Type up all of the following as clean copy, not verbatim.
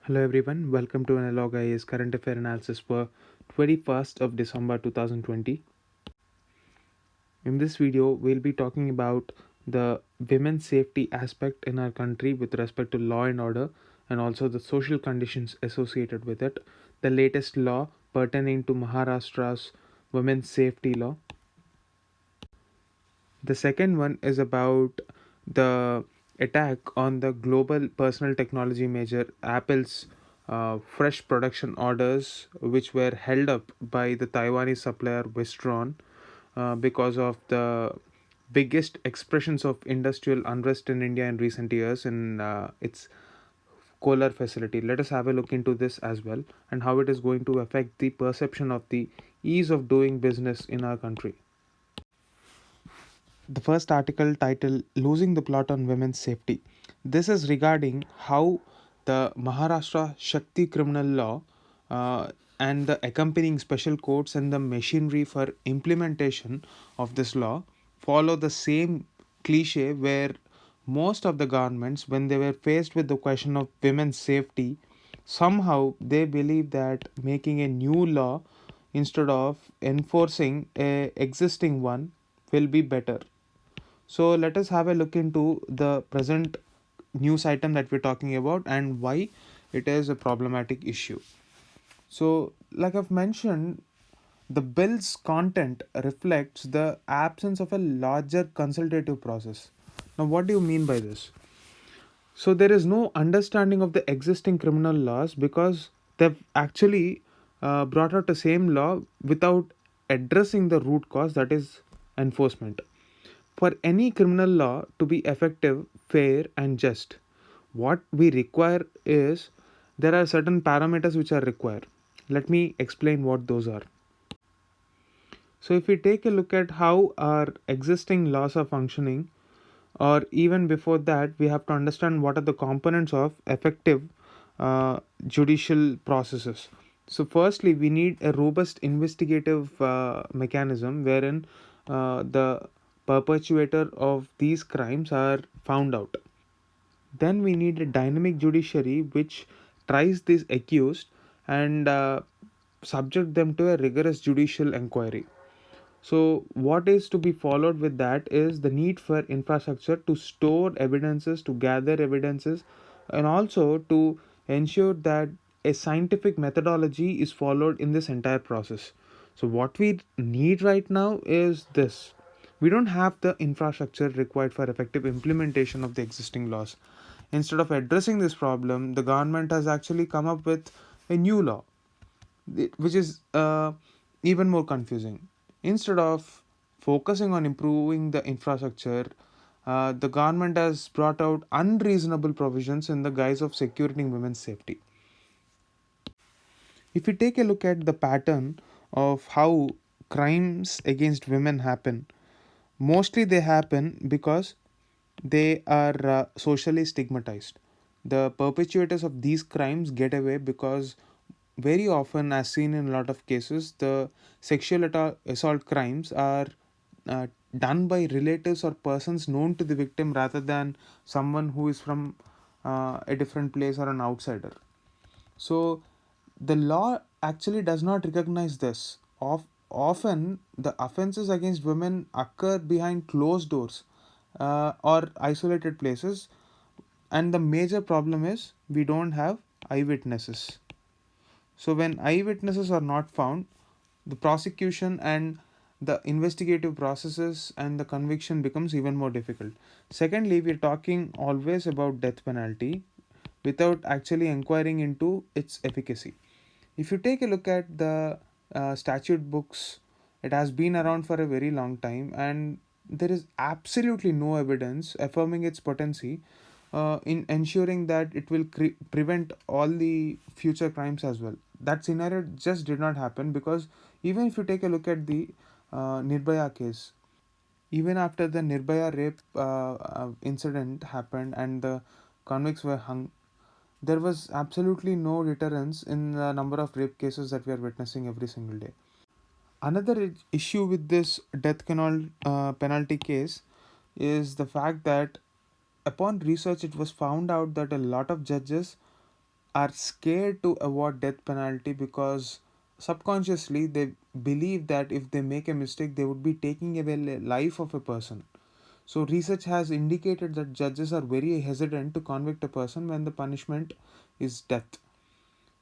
Hello everyone, welcome to Analog IAS Current Affair Analysis for 21st of December 2020. In this video, we'll be talking about the women's safety aspect in our country with respect to law and order and also the social conditions associated with it, the latest law pertaining to Maharashtra's women's safety law. The second one is about the attack on the global personal technology major Apple's fresh production orders, which were held up by the Taiwanese supplier Wistron because of the biggest expressions of industrial unrest in India in recent years in its Kolar facility. Let us have a look into this as well and how it is going to affect the perception of the ease of doing business in our country. The first article titled Losing the Plot on Women's Safety. This is regarding how the Maharashtra Shakti criminal law and the accompanying special courts and the machinery for implementation of this law follow the same cliche where most of the governments, when they were faced with the question of women's safety, somehow they believe that making a new law instead of enforcing a existing one will be better. So let us have a look into the present news item that we're talking about and why it is a problematic issue. So, like I've mentioned, the bill's content reflects the absence of a larger consultative process. Now, what do you mean by this? So, there is no understanding of the existing criminal laws because they've actually brought out the same law without addressing the root cause, that is enforcement. For any criminal law to be effective, fair, and just, what we require is there are certain parameters which are required. Let me explain what those are. So, if we take a look at how our existing laws are functioning, or even before that, we have to understand what are the components of effective judicial processes. So, firstly, we need a robust investigative mechanism wherein the perpetrator of these crimes are found out. Then we need a dynamic judiciary which tries these accused and subject them to a rigorous judicial inquiry. So, what is to be followed with that is the need for infrastructure to store evidences, to gather evidences, and also to ensure that a scientific methodology is followed in this entire process. So, what we need right now is this: we don't have the infrastructure required for effective implementation of the existing laws. Instead of addressing this problem, the government has actually come up with a new law, which is even more confusing. Instead of focusing on improving the infrastructure, the government has brought out unreasonable provisions in the guise of securing women's safety. If we take a look at the pattern of how crimes against women happen, mostly they happen because they are socially stigmatized. The perpetrators of these crimes get away because very often, as seen in a lot of cases, the sexual assault crimes are uh, done by relatives or persons known to the victim rather than someone who is from a different place or an outsider. So the law actually does not recognize this. Often, the offenses against women occur behind closed doors or isolated places, and the major problem is we don't have eyewitnesses. So, when eyewitnesses are not found, the prosecution and the investigative processes and the conviction becomes even more difficult. Secondly, we're talking always about death penalty without actually inquiring into its efficacy. If you take a look at the statute books, it has been around for a very long time, and there is absolutely no evidence affirming its potency in ensuring that it will prevent all the future crimes as well. That scenario just did not happen because even if you take a look at the Nirbhaya case, even after the Nirbhaya rape incident happened and the convicts were hung, there was absolutely no deterrence in the number of rape cases that we are witnessing every single day. Another issue with this penalty case is the fact that upon research it was found out that a lot of judges are scared to avoid death penalty because subconsciously they believe that if they make a mistake they would be taking away life of a person. So research has indicated that judges are very hesitant to convict a person when the punishment is death.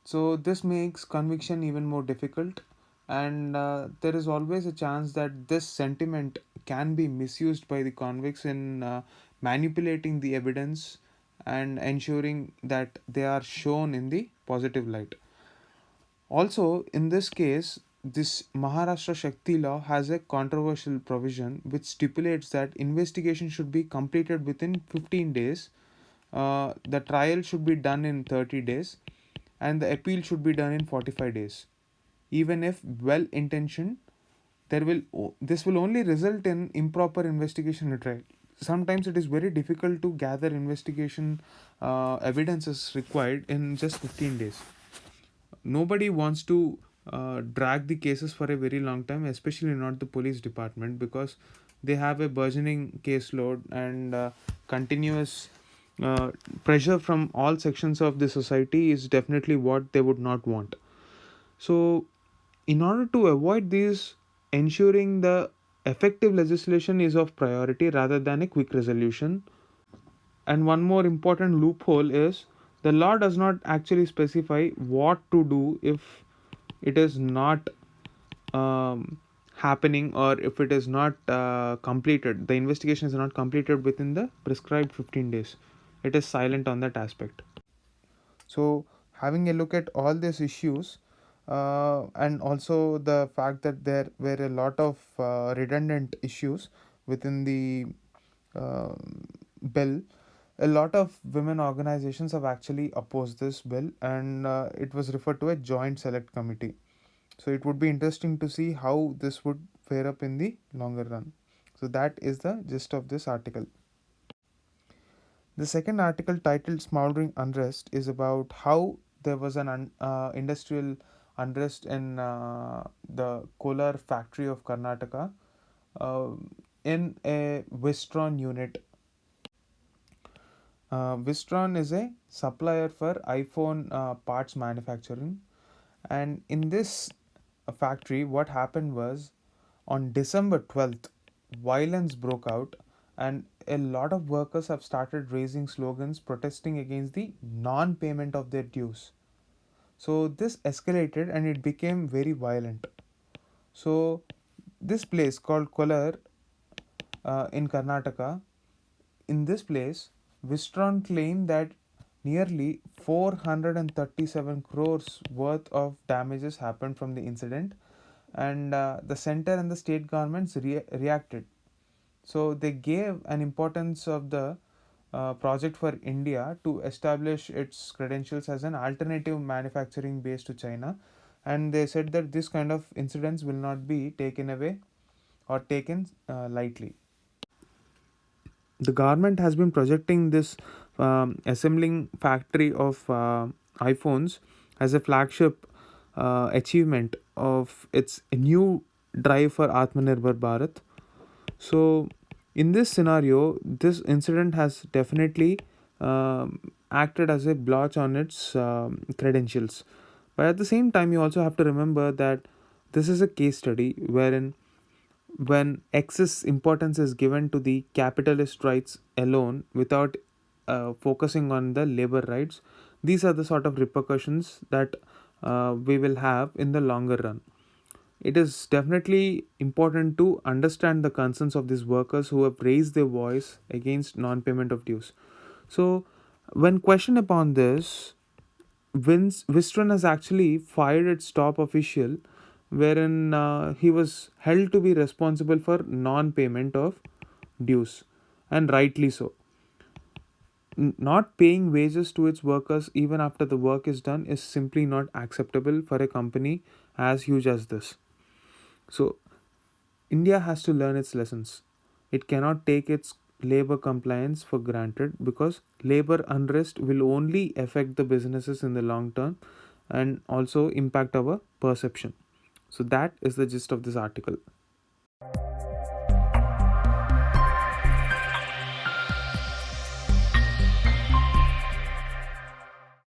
So this makes conviction even more difficult, and there is always a chance that this sentiment can be misused by the convicts in manipulating the evidence and ensuring that they are shown in the positive light. Also, in this case, this Maharashtra Shakti law has a controversial provision which stipulates that investigation should be completed within 15 days, the trial should be done in 30 days, and the appeal should be done in 45 days. Even if well intentioned, this will only result in improper investigation and trial. Sometimes it is very difficult to gather investigation evidences required in just 15 days. Nobody wants to drag the cases for a very long time, especially not the police department, because they have a burgeoning caseload and continuous uh, pressure from all sections of the society is definitely what they would not want. So in order to avoid this, ensuring the effective legislation is of priority rather than a quick resolution. And one more important loophole is the law does not actually specify what to do if it is not happening, or if it is not completed, the investigation is not completed within the prescribed 15 days. It is silent on that aspect. So having a look at all these issues, and also the fact that there were a lot of redundant issues within the uh, bill, a lot of women organizations have actually opposed this bill, and it was referred to a joint select committee. So it would be interesting to see how this would fare up in the longer run. So that is the gist of this article. The second article, titled Smoldering Unrest, is about how there was an industrial unrest in the Kolar factory of Karnataka, uh, in a Wistron unit. Wistron is a supplier for iPhone parts manufacturing, and in this factory, what happened was on December 12th, violence broke out, and a lot of workers have started raising slogans protesting against the non payment of their dues. So, this escalated and it became very violent. So, this place called Kolar in Karnataka, in this place, Wistron claimed that nearly 437 crores worth of damages happened from the incident, and the center and the state governments reacted. So they gave an importance of the project for India to establish its credentials as an alternative manufacturing base to China, and they said that this kind of incidents will not be taken away or taken lightly. The government has been projecting this assembling factory of iPhones as a flagship achievement of its new drive for Atmanirbhar Bharat. So, in this scenario, this incident has definitely acted as a blotch on its credentials. But at the same time, you also have to remember that this is a case study wherein when excess importance is given to the capitalist rights alone without focusing on the labor rights, these are the sort of repercussions that we will have in the longer run. It is definitely important to understand the concerns of these workers who have raised their voice against non payment of dues. So, when questioned upon this, Wistron has actually fired its top official, wherein he was held to be responsible for non payment of dues, and rightly so. Not paying wages to its workers even after the work is done is simply not acceptable for a company as huge as this. So, India has to learn its lessons. It cannot take its labor compliance for granted, because labor unrest will only affect the businesses in the long term and also impact our perception. So, that is the gist of this article.